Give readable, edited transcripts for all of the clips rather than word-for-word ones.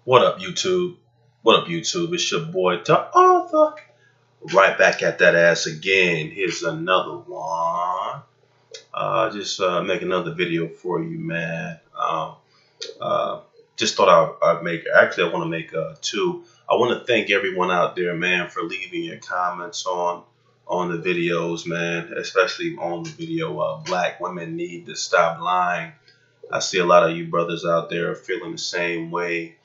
What up, YouTube? What up, YouTube? It's your boy, the author. Right back at that ass again. Here's another one. Just make another video for you, man. Uh, just thought I'd make. Actually, I want to make two. I want to thank everyone out there, man, for leaving your comments on the videos, man. Especially on the video, Black women need to stop lying. I see a lot of you brothers out there feeling the same way.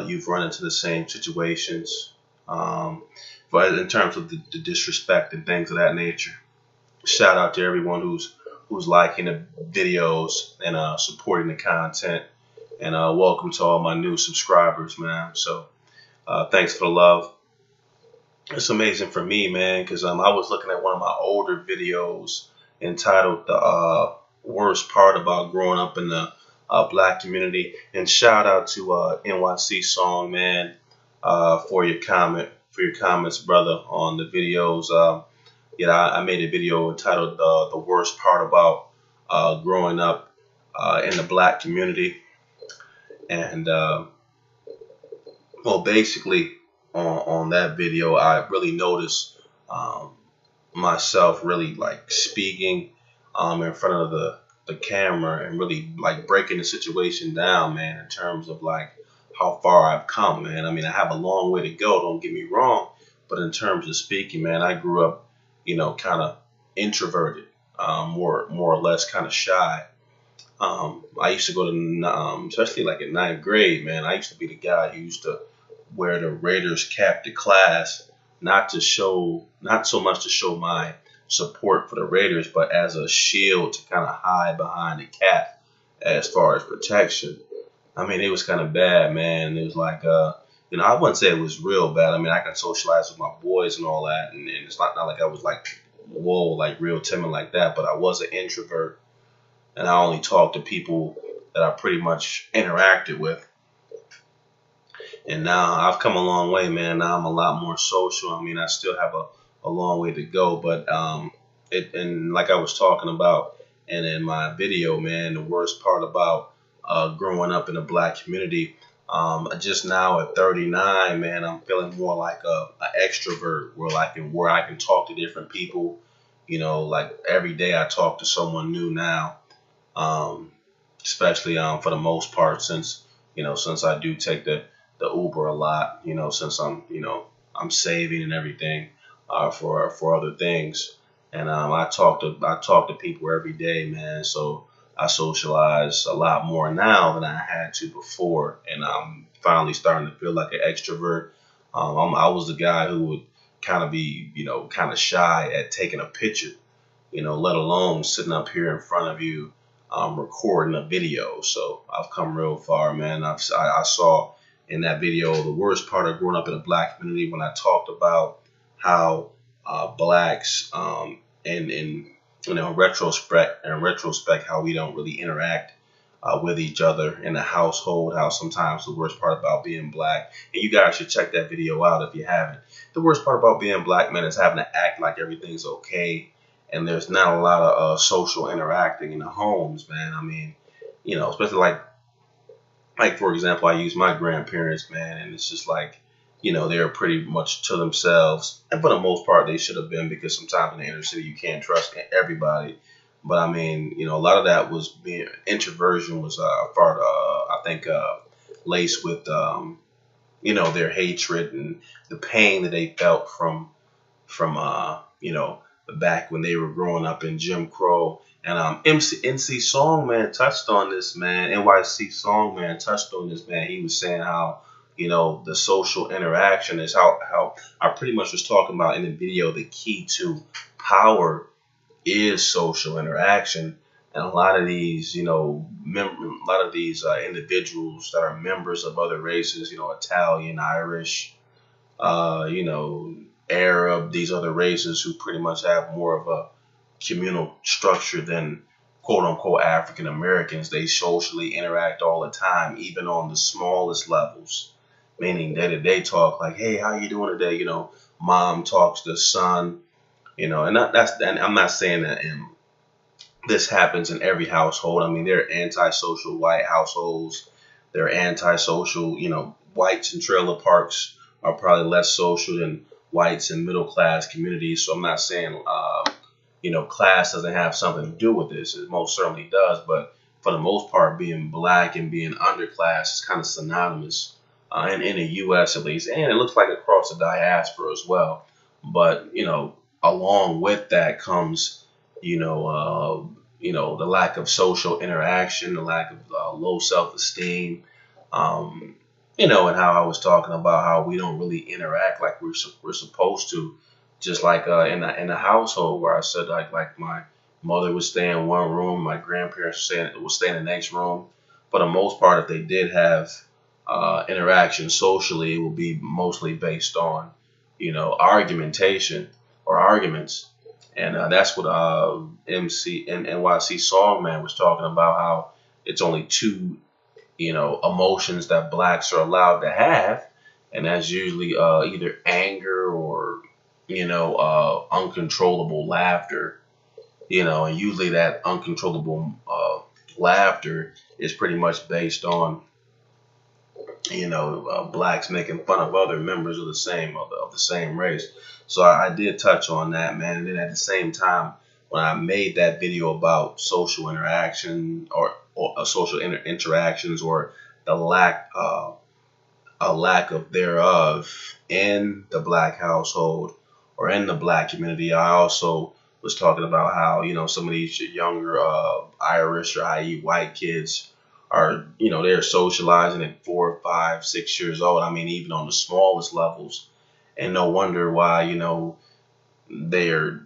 You've run into the same situations, but in terms of the disrespect and things of that nature. Shout out to everyone who's liking the videos and supporting the content, and welcome to all my new subscribers, man. So thanks for the love. It's amazing for me, man, because I was looking at one of my older videos entitled "The Worst Part About Growing Up in the Black Community," and shout out to NYC Song, man, for your comments, brother, on the videos. I made a video entitled "The Worst Part About Growing Up in the Black Community," and well, basically on that video, I really noticed myself really like speaking in front of the camera and really like breaking the situation down, man, in terms of like how far I've come, man. I mean, I have a long way to go, don't get me wrong, but in terms of speaking, man, I grew up, kind of introverted, more or less kind of shy. I used to go to, especially like in ninth grade, man, I used to be the guy who used to wear the Raiders cap to class, not so much to show my support for the Raiders, but as a shield to kind of hide behind the cap as far as protection. I mean, it was kind of bad, man. It was like, I wouldn't say it was real bad. I mean, I can socialize with my boys and all that, and it's not like I was like, whoa, like real timid like that, but I was an introvert, and I only talked to people that I pretty much interacted with. And now I've come a long way, man. Now I'm a lot more social. I mean, I still have a long way to go, but and like I was talking about, and in my video, man, the worst part about growing up in a black community, just now at 39, man, I'm feeling more like a extrovert, where I can talk to different people. Like every day I talk to someone new now, especially for the most part, since I do take the Uber a lot, since I'm saving and everything for other things, and I talk to people every day, man. So I socialize a lot more now than I had to before, and I'm finally starting to feel like an extrovert. I was the guy who would kind of be, kind of shy at taking a picture, let alone sitting up here in front of you, recording a video. So I've come real far, man. I saw in that video the worst part of growing up in a black community when I talked about how blacks in retrospect how we don't really interact with each other in the household, how sometimes the worst part about being black, and you guys should check that video out if you haven't. The worst part about being black, man, is having to act like everything's okay, and there's not a lot of social interacting in the homes, man. I mean, especially like for example, I use my grandparents, man, and it's just like, they're pretty much to themselves, and for the most part, they should have been, because sometimes in the inner city you can't trust everybody. But I mean, a lot of that was introversion was part, I think, laced with their hatred and the pain that they felt from back when they were growing up in Jim Crow. And NC Songman touched on this, man. NYC Songman touched on this, man. He was saying how, the social interaction is how I pretty much was talking about in the video, the key to power is social interaction. And a lot of these, individuals that are members of other races, Italian, Irish, Arab, these other races who pretty much have more of a communal structure than quote unquote African Americans. They socially interact all the time, even on the smallest levels, meaning day-to-day talk, like, hey, how you doing today? Mom talks to son, and and I'm not saying that this happens in every household. I mean, there are antisocial white households, there are antisocial, whites in trailer parks are probably less social than whites in middle class communities. So I'm not saying class doesn't have something to do with this. It most certainly does, but for the most part, being black and being underclass is kind of synonymous, in the U.S. at least, and it looks like across the diaspora as well. But along with that comes, the lack of social interaction, the lack of low self-esteem, and how I was talking about how we don't really interact like we're supposed to, just like in the household where I said like my mother would stay in one room, my grandparents would stay in the next room. For the most part, if they did have interaction socially, it would be mostly based on argumentation or arguments. And that's what MC and NYC Songman was talking about, how it's only two emotions that blacks are allowed to have, and that's usually either anger or uncontrollable laughter. And usually that uncontrollable laughter is pretty much based on blacks making fun of other members of the same race. So I did touch on that, man. And then at the same time, when I made that video about social interaction or social interactions, or the a lack of thereof in the black household or in the black community, I also was talking about how some of these younger Irish, or i.e. white kids, are they're socializing at 4, 5, 6 years old. I mean, even on the smallest levels, and no wonder why they're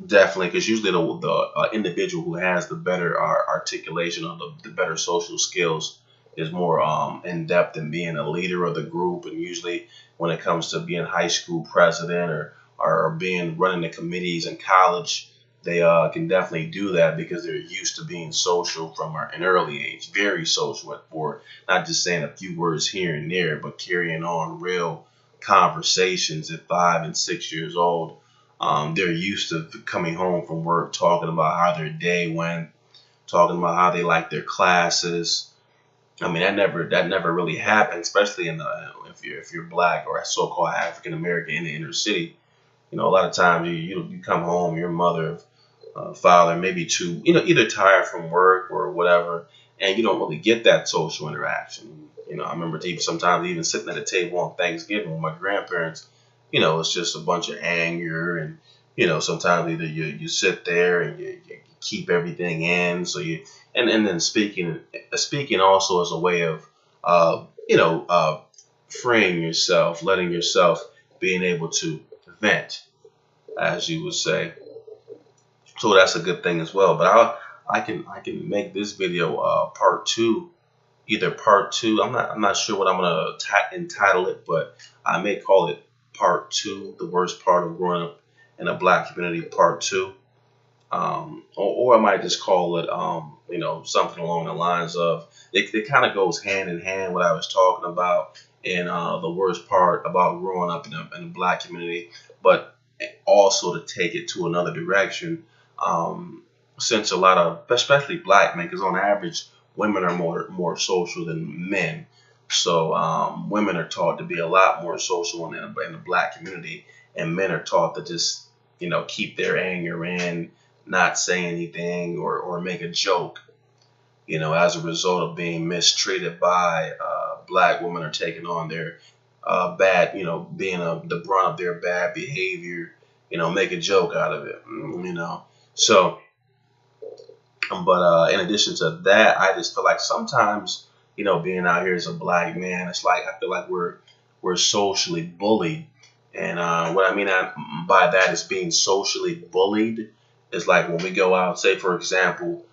definitely, because usually the individual who has the better articulation, or the better social skills, is more in depth in being a leader of the group. And usually when it comes to being high school president, or being running the committees in college, they can definitely do that because they're used to being social from an early age, very social for not just saying a few words here and there, but carrying on real conversations at 5 and 6 years old. They're used to coming home from work, talking about how their day went, talking about how they like their classes. I mean, that never really happened, especially if you're black or so-called African American in the inner city. A lot of times you come home, your mother, father, maybe two, either tired from work or whatever, and you don't really get that social interaction. I remember sometimes even sitting at a table on Thanksgiving with my grandparents. It's just a bunch of anger, and sometimes either you sit there and you keep everything in, so and then speaking also as a way of freeing yourself, letting yourself, being able to vent, as you would say. So that's a good thing as well. But I can make this video part two, either part two. I'm not sure what I'm gonna entitle it, but I may call it part two, the worst part of growing up in a black community, part two. Or I might just call it something along the lines of, it kind of goes hand in hand what I was talking about in the worst part about growing up in a black community, but also to take it to another direction. Since a lot of, especially black men, because on average women are more social than men, so women are taught to be a lot more social in the black community, and men are taught to just keep their anger in, not say anything, or make a joke. As a result of being mistreated by black women, are taking on their bad, being the brunt of their bad behavior, make a joke out of it, So, but in addition to that, I just feel like sometimes, being out here as a black man, it's like I feel like we're socially bullied. And what I mean by that is being socially bullied is like when we go out, say for example,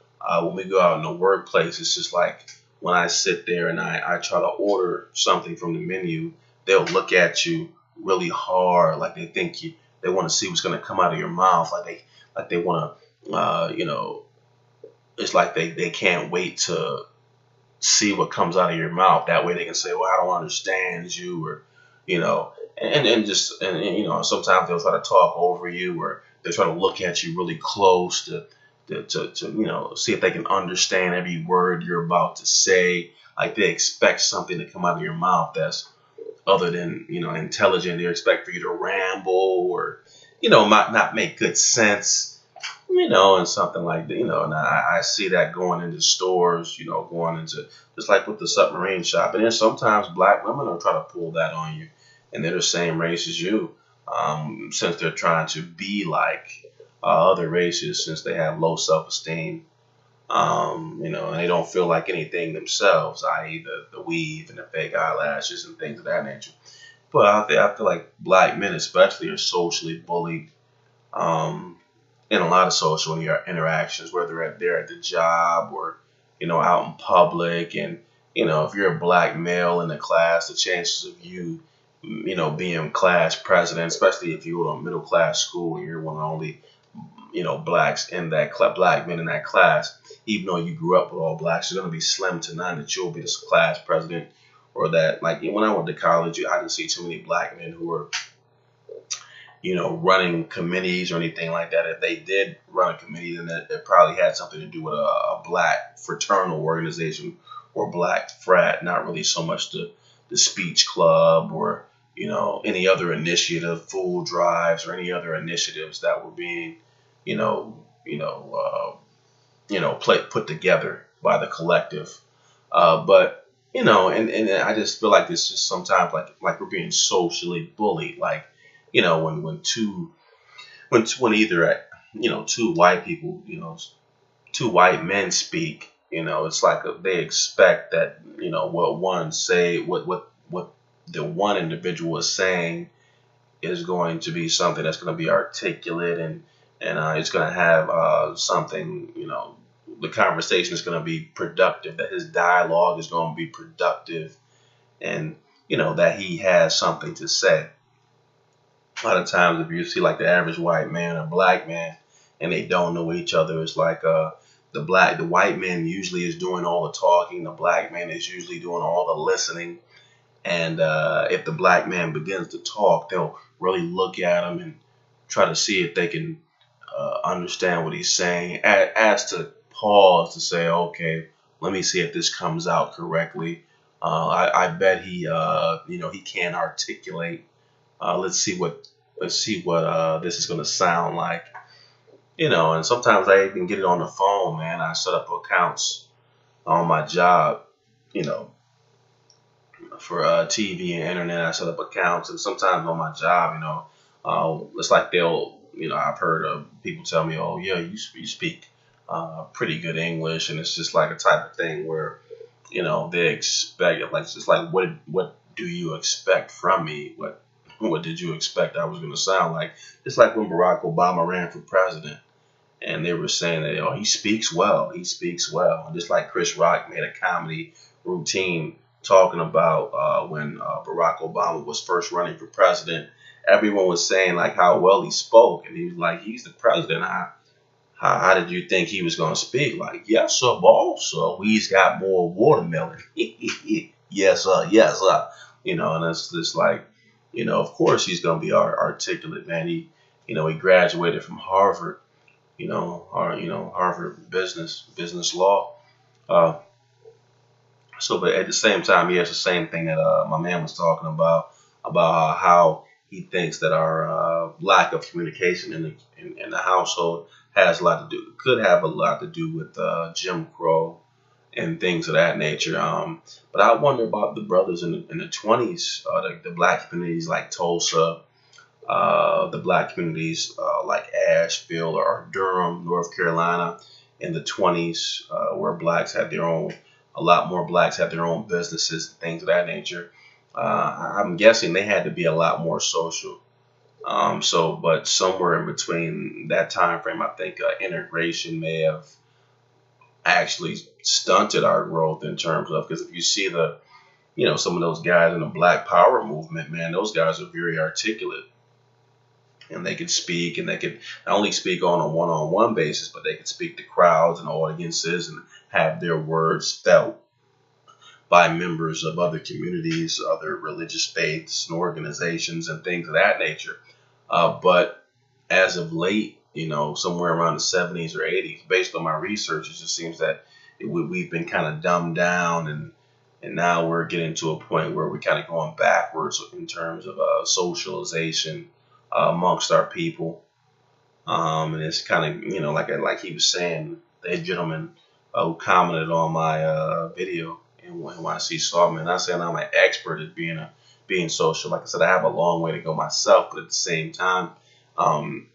when we go out in the workplace, it's just like when I sit there and I try to order something from the menu, they'll look at you really hard, like they want to see what's going to come out of your mouth, like they want to, it's like they can't wait to see what comes out of your mouth. That way they can say, well, I don't understand you, or, and sometimes they'll try to talk over you, or they try to look at you really close to see if they can understand every word you're about to say. like they expect something to come out of your mouth that's other than, intelligent. They expect for you to ramble or, not make good sense, and something like that, and I see that going into stores, going into just like with the submarine shop. And then sometimes black women will try to pull that on you, and they're the same race as you, since they're trying to be like other races, since they have low self-esteem, and they don't feel like anything themselves, i.e. the weave and the fake eyelashes and things of that nature. But I feel like black men especially are socially bullied, um, in a lot of social interactions, whether they're at the job or, out in public. And, if you're a black male in the class, the chances of you, being class president, especially if you go to a middle class school and you're one of the only, blacks in that black men in that class, even though you grew up with all blacks, it's going to be slim to none that you'll be the class president. Or that, like when I went to college, I didn't see too many black men who were, running committees or anything like that. If they did run a committee, then it probably had something to do with a black fraternal organization or black frat, not really so much the speech club or, any other initiative, food drives or any other initiatives that were being, you know, you know, put together by the collective. But and I just feel like it's just sometimes like we're being socially bullied. Like, when either two white people, two white men speak, it's like they expect that what the one individual is saying is going to be something that's going to be articulate, and it's going to have something, the conversation is going to be productive, that his dialogue is going to be productive, and that he has something to say. A lot of times if you see like the average white man or black man and they don't know each other, it's like the white man usually is doing all the talking, the black man is usually doing all the listening. And if the black man begins to talk, they'll really look at him and try to see if they can understand what he's saying, as to pause to say, okay, let me see if this comes out correctly. I bet he can't articulate. Let's see what this is going to sound like. And sometimes I even get it on the phone, man. I set up accounts on my job, you know, for TV and internet. I set up accounts, and sometimes on my job, it's like I've heard people tell me, oh yeah, you speak pretty good English, and it's just like a type of thing where, they expect it. Like, it's just like, what do you expect from me? What did you expect I was going to sound like? It's like when Barack Obama ran for president, and they were saying that, he speaks well, he speaks well. And just like Chris Rock made a comedy routine talking about when Barack Obama was first running for president, everyone was saying like how well he spoke, and he was like, he's the president. How did you think he was going to speak? Like, yes, sir, boss. So he's got more watermelon. Yes, sir. Yes, sir. And it's just like, of course he's going to be articulate, man. He graduated from Harvard, Harvard business law. Uh, but at the same time, he has the same thing that my man was talking about how he thinks that our lack of communication in the household has a lot to do, could have a lot to do with Jim Crow and things of that nature. But I wonder about the brothers in the 20s, the black communities like Tulsa, the black communities like Asheville or Durham, North Carolina, in the 20s, where a lot more blacks had their own businesses and things of that nature. I'm guessing they had to be a lot more social. But somewhere in between that time frame, I think integration may have actually stunted our growth in terms of, because if you see some of those guys in the Black Power movement, man, those guys are very articulate, and they could speak, and they could not only speak on a one-on-one basis, but they could speak to crowds and audiences and have their words felt by members of other communities, other religious faiths and organizations and things of that nature. But as of late, somewhere around the 70s or 80s, based on my research, it just seems that we've been kind of dumbed down, and And now we're getting to a point where we're kind of going backwards in terms of socialization amongst our people. And it's kind of, like he was saying, the gentleman who commented on my video and NYC saw me. Not saying I'm an expert at being social. Like I said, I have a long way to go myself, but at the same time, um,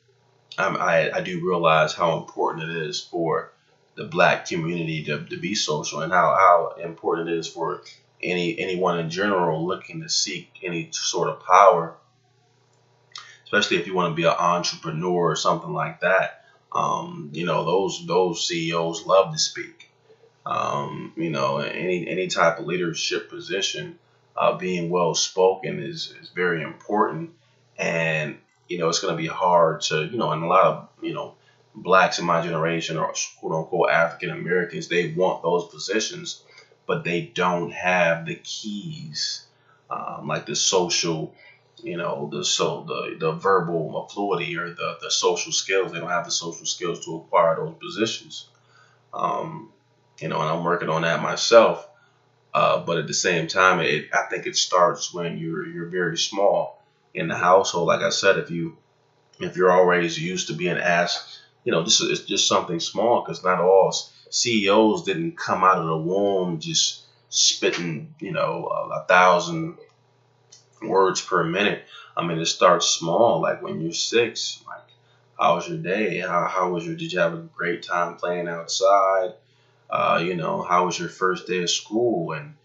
I do realize how important it is for the black community to be social, and how important it is for anyone in general looking to seek any sort of power, especially if you want to be an entrepreneur or something like that. Those CEOs love to speak. Any type of leadership position, being well spoken is very important, and it's going to be hard to and a lot of blacks in my generation, or quote unquote African Americans, they want those positions, but they don't have the keys, like the social, the verbal fluidity, or the social skills. They don't have the social skills to acquire those positions. Um, and I'm working on that myself. But at the same time, I think it starts when you're very small in the household. Like I said, if you're always used to being asked, it's just something small, because not all CEOs didn't come out of the womb just spitting, 1,000 words per minute. I mean, it starts small, like when you're 6. Like, how was your day? Did you have a great time playing outside? How was your first day of school? And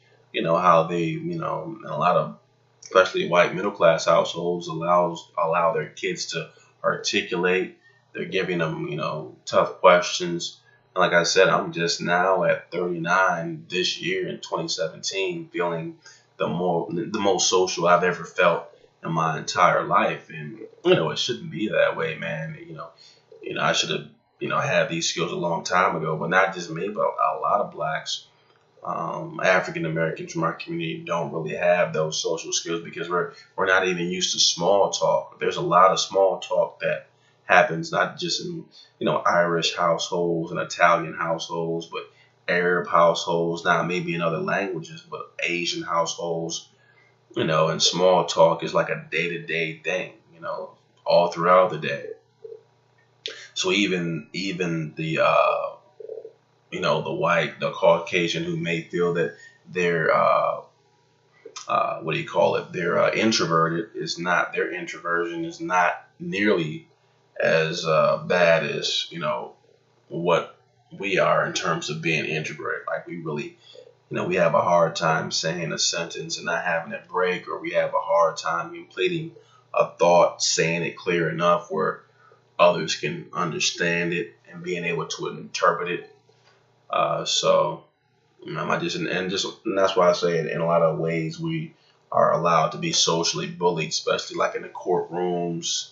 how they, in a lot of, especially white middle class households, allow their kids to articulate. They're giving them, tough questions. And like I said, I'm just now at 39 this year in 2017, feeling the most social I've ever felt in my entire life. And it shouldn't be that way, man. I should have, had these skills a long time ago, but not just me, but a lot of blacks, African Americans from our community don't really have those social skills, because we're not even used to small talk. There's a lot of small talk that happens not just in Irish households and Italian households, but Arab households, not maybe in other languages, but Asian households. And small talk is like a day-to-day thing, all throughout the day. So even the Caucasian, who may feel that they're what do you call it? They're introverted. Is not Their introversion is not nearly as bad as what we are in terms of being introverted. Like, we really, we have a hard time saying a sentence and not having it break, or we have a hard time completing a thought, saying it clear enough where others can understand it and being able to interpret it. So and that's why I say it, in a lot of ways we are allowed to be socially bullied, especially like in the courtrooms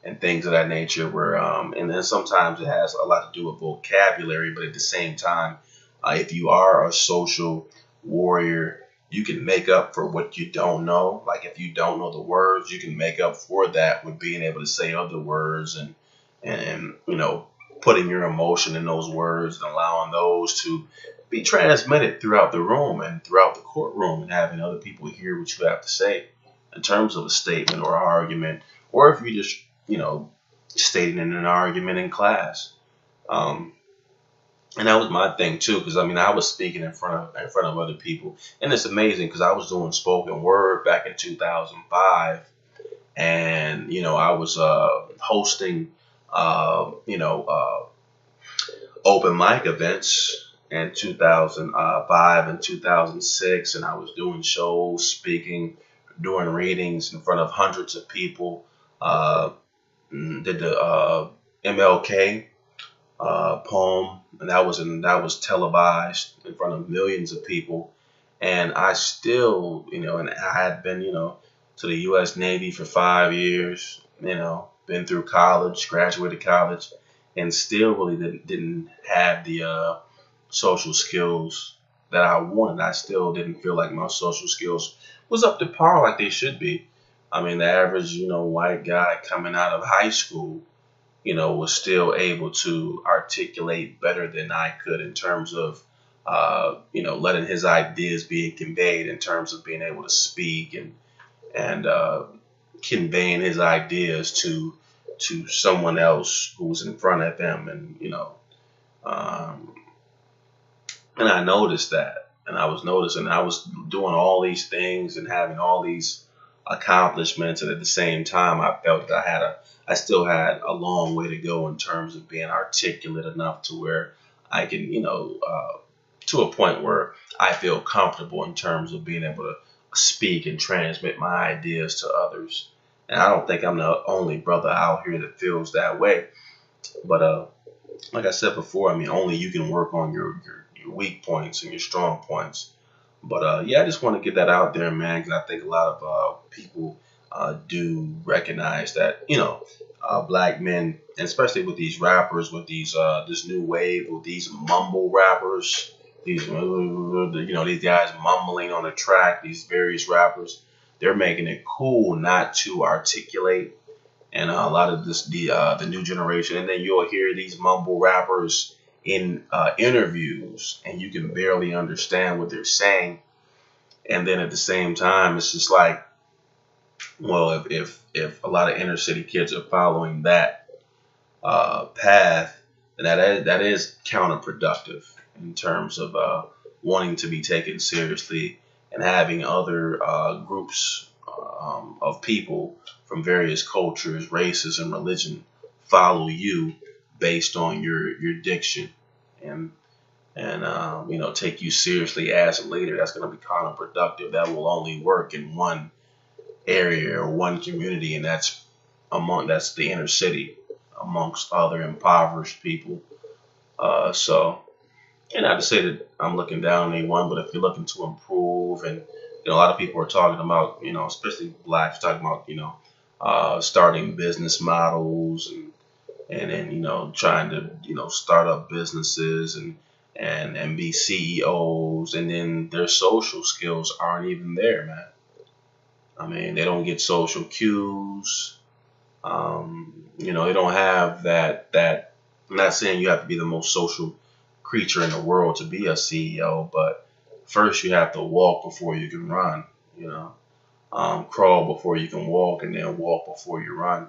and things of that nature. Where and then sometimes it has a lot to do with vocabulary, but at the same time, if you are a social warrior, you can make up for what you don't know. Like, if you don't know the words, you can make up for that with being able to say other words, and putting your emotion in those words and allowing those to be transmitted throughout the room and throughout the courtroom, and having other people hear what you have to say in terms of a statement or argument, or if you just stating in an argument in class. Um, and that was my thing too, because I was speaking in front of other people, and it's amazing because I was doing spoken word back in 2005, and I was hosting open mic events in 2005 and 2006, and I was doing shows, speaking, doing readings in front of hundreds of people. Did the MLK poem, and that was televised in front of millions of people. And I still, and I had been, to the U.S. Navy for 5 years, been through college, graduated college, and still really didn't have the social skills that I wanted. I still didn't feel like my social skills was up to par like they should be. The average, white guy coming out of high school, was still able to articulate better than I could in terms of letting his ideas being conveyed in terms of being able to speak and conveying his ideas to someone else who's in front of him, um, and I noticed that, and I was noticing I was doing all these things and having all these accomplishments, and at the same time, I felt that I still had a long way to go in terms of being articulate enough to where I can, to a point where I feel comfortable in terms of being able to speak and transmit my ideas to others. And I don't think I'm the only brother out here that feels that way. But like I said before, I mean, only you can work on your weak points and your strong points. But yeah, I just want to get that out there, man, because I think a lot of people do recognize that, black men, and especially with these rappers, with these this new wave, with these mumble rappers, these guys mumbling on the track, these various rappers, they're making it cool not to articulate, and a lot of the new generation, and then you'll hear these mumble rappers in interviews, and you can barely understand what they're saying. And then at the same time, it's just like, well, if a lot of inner city kids are following that path, then that is counterproductive in terms of wanting to be taken seriously and having other groups of people from various cultures, races, and religion follow you based on your diction and take you seriously as a leader. That's going to be counterproductive. That will only work in one area or one community, and that's the inner city amongst other impoverished people. So, and not to say that I'm looking down on anyone, but if you're looking to improve, and a lot of people are talking about, especially blacks, talking about, starting business models and then trying to start up businesses and be CEOs, and then their social skills aren't even there, man. I mean, they don't get social cues. They don't have that. I'm not saying you have to be the most social creature in the world to be a CEO, but first you have to walk before you can run. Crawl before you can walk, and then walk before you run.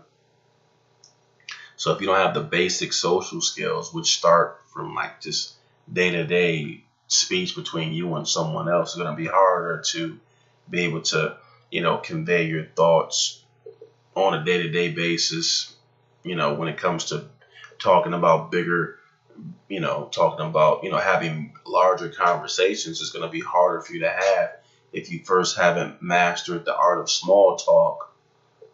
So if you don't have the basic social skills, which start from like just day-to-day speech between you and someone else, it's going to be harder to be able to, convey your thoughts on a day-to-day basis, when it comes to talking about bigger, having larger conversations. It's going to be harder for you to have if you first haven't mastered the art of small talk.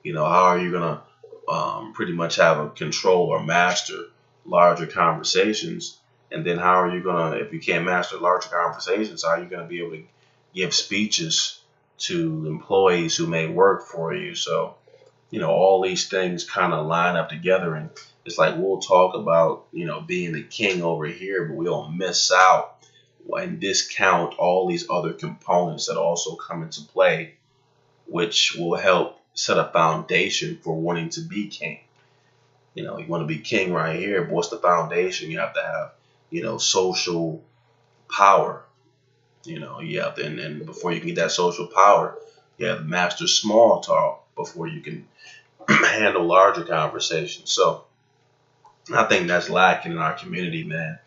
How are you going to pretty much have a control or master larger conversations? And then how are you going to, if you can't master larger conversations, how are you going to be able to give speeches to employees who may work for you? So, all these things kind of line up together, and it's like we'll talk about, being the king over here, but we'll miss out and discount all these other components that also come into play, which will help set a foundation for wanting to be king. You want to be king right here, but what's the foundation? You have to have, social power. You have to, and before you can get that social power, you have to master small talk before you can handle larger conversations. So I think that's lacking in our community, man.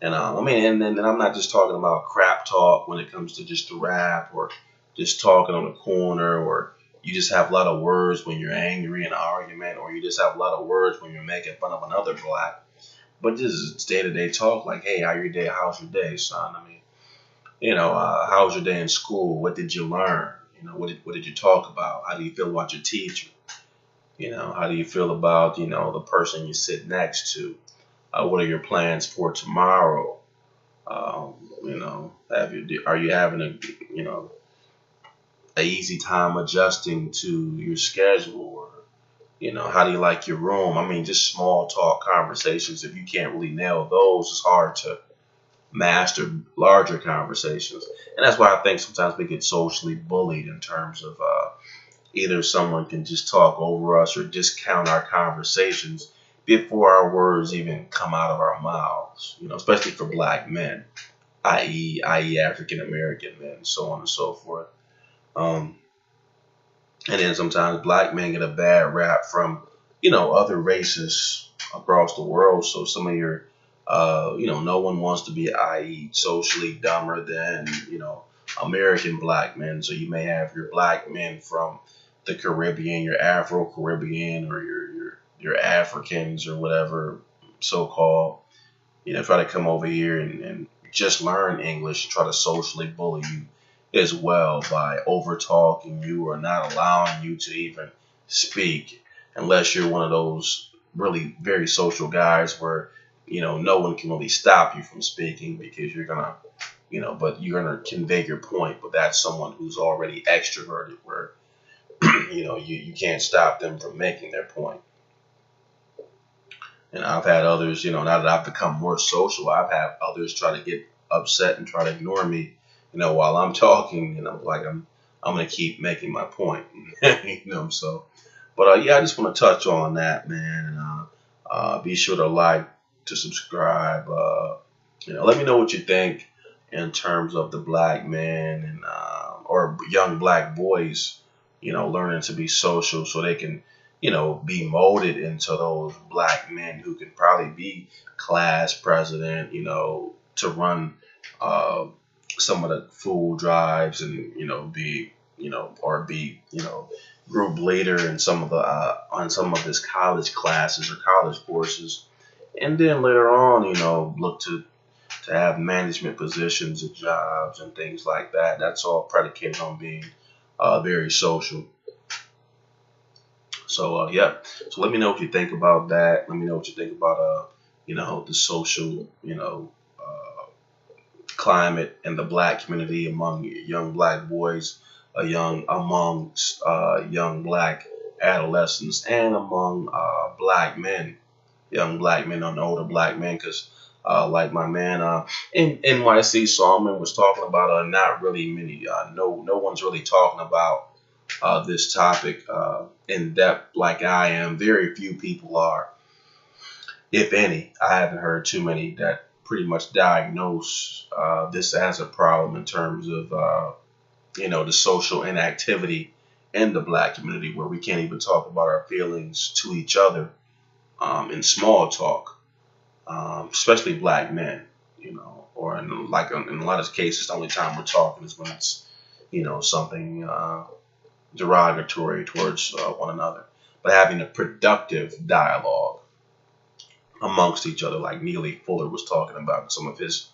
And and then I'm not just talking about crap talk when it comes to just the rap or just talking on the corner, or you just have a lot of words when you're angry in an argument, or you just have a lot of words when you're making fun of another black. But this is day-to-day talk, like, hey, how's your day, son? I mean, how was your day in school? What did you learn? What did you talk about? How do you feel about your teacher? How do you feel about, the person you sit next to? What are your plans for tomorrow? Are you having a easy time adjusting to your schedule? Or, how do you like your room? I mean, just small talk conversations. If you can't really nail those, it's hard to master larger conversations. And that's why I think sometimes we get socially bullied in terms of either someone can just talk over us or discount our conversations before our words even come out of our mouths, especially for black men. i.e. African American men, so on and so forth. Um, and then sometimes black men get a bad rap from, other races across the world. So some of your, no one wants to be, i.e., socially dumber than, American black men. So you may have your black men from the Caribbean, your Afro-Caribbean, or your Africans or whatever so called, try to come over here and just learn English, try to socially bully you as well by over talking you or not allowing you to even speak unless you're one of those really very social guys where, no one can really stop you from speaking because but you're gonna convey your point, but that's someone who's already extroverted where, you can't stop them from making their point. And I've had others, now that I've become more social, I've had others try to get upset and try to ignore me, while I'm talking, and I'm gonna keep making my point, So, but yeah, I just want to touch on that, man, and be sure to like, to subscribe. Let me know what you think in terms of the black man and or young black boys, learning to be social so they can, be molded into those black men who can probably be class president, to run uh, some of the food drives and, be, or be, group leader in some of the on some of his college classes or college courses, and then later on, look to have management positions and jobs and things like that. That's all predicated on being very social. So yeah. So let me know what you think about that. Let me know what you think about the social climate and the black community among young black boys, amongst young black adolescents, and among black men, young black men and older black men, because like my man in NYC Solomon was talking about, not really many, no one's really talking about this topic in depth like I am. Very few people are, if any. I haven't heard too many that pretty much diagnose this as a problem in terms of the social inactivity in the black community, where we can't even talk about our feelings to each other in small talk, especially black men, or in a lot of cases, the only time we're talking is when it's, something derogatory towards one another. But having a productive dialogue amongst each other, like Neely Fuller was talking about in some of his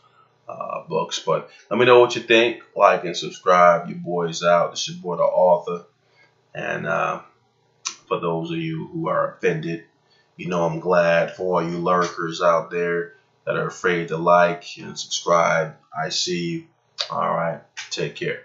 books. But let me know what you think. Like and subscribe. Your boy's out. It's your boy, the author. And for those of you who are offended, I'm glad. For all you lurkers out there that are afraid to like and subscribe, I see you. All right. Take care.